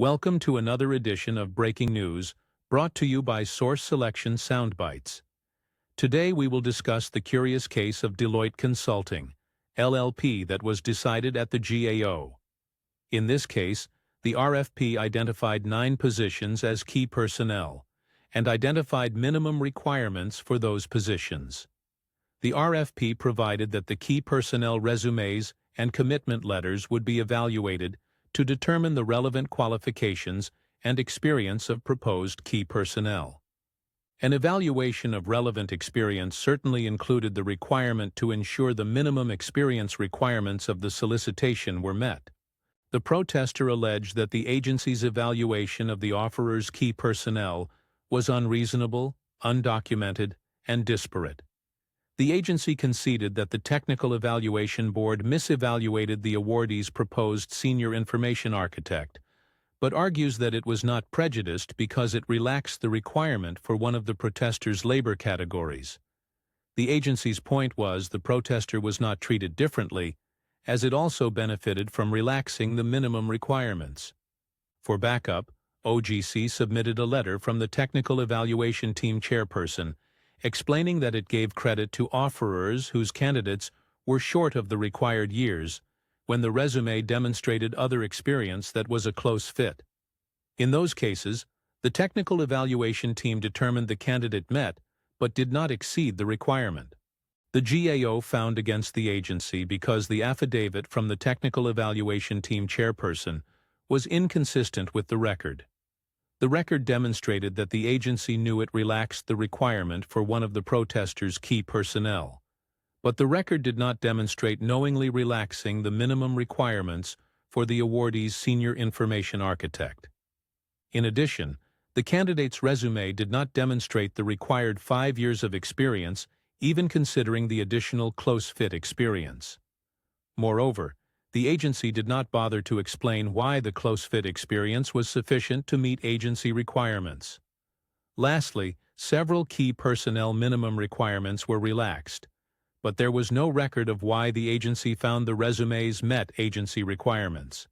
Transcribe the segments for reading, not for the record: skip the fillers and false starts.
Welcome to another edition of Breaking News, brought to you by Source Selection Soundbites. Today we will discuss the curious case of Deoe Consulting LLP that was decided at the GAO. In this case, the RFP identified 9 positions as key personnel and identified minimum requirements for those positions. The RFP provided that the key personnel resumes and commitment letters would be evaluated to determine the relevant qualifications and experience of proposed key personnel. An evaluation of relevant experience certainly included the requirement to ensure the minimum experience requirements of the solicitation were met. The protester alleged that the agency's evaluation of the offerer's key personnel was unreasonable, undocumented, and disparate. The agency conceded that the Technical Evaluation Board misevaluated the awardee's proposed senior information architect, but argues that it was not prejudiced because it relaxed the requirement for one of the protester's labor categories. The agency's point was the protester was not treated differently, as it also benefited from relaxing the minimum requirements. For backup, OGC submitted a letter from the Technical Evaluation Team chairperson explaining that it gave credit to offerers whose candidates were short of the required years when the resume demonstrated other experience that was a close fit. In those cases, the Technical Evaluation Team determined the candidate met but did not exceed the requirement. The GAO found against the agency because the affidavit from the Technical Evaluation Team chairperson was inconsistent with the record. The record demonstrated that the agency knew it relaxed the requirement for one of the protester's key personnel, but the record did not demonstrate knowingly relaxing the minimum requirements for the awardee's senior information architect. In addition, the candidate's resume did not demonstrate the required 5 years of experience, even considering the additional close-fit experience. Moreover, the agency did not bother to explain why the close-fit experience was sufficient to meet agency requirements. Lastly, several key personnel minimum requirements were relaxed, but there was no record of why the agency found the resumes met agency requirements.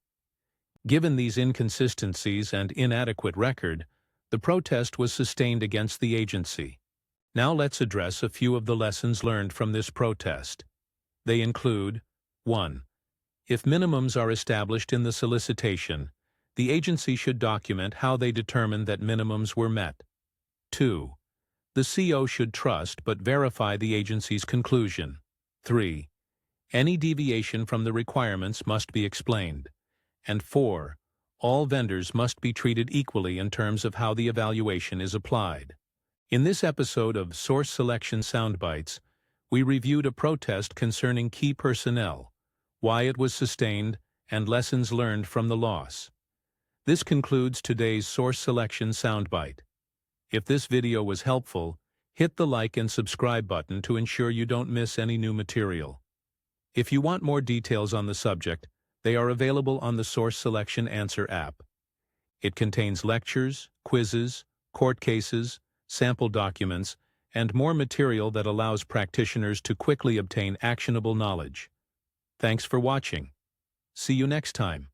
Given these inconsistencies and inadequate record, the protest was sustained against the agency. Now let's address a few of the lessons learned from this protest. They include: 1. If minimums are established in the solicitation, the agency should document how they determined that minimums were met. 2. The CO should trust but verify the agency's conclusion. 3. Any deviation from the requirements must be explained. And 4. All vendors must be treated equally in terms of how the evaluation is applied. In this episode of Source Selection Soundbites, we reviewed a protest concerning key personnel, why it was sustained, and lessons learned from the loss. This concludes today's Source Selection Soundbite. If this video was helpful, hit the like and subscribe button to ensure you don't miss any new material. If you want more details on the subject, they are available on the Source Selection Answer app. It contains lectures, quizzes, court cases, sample documents, and more material that allows practitioners to quickly obtain actionable knowledge. Thanks for watching. See you next time.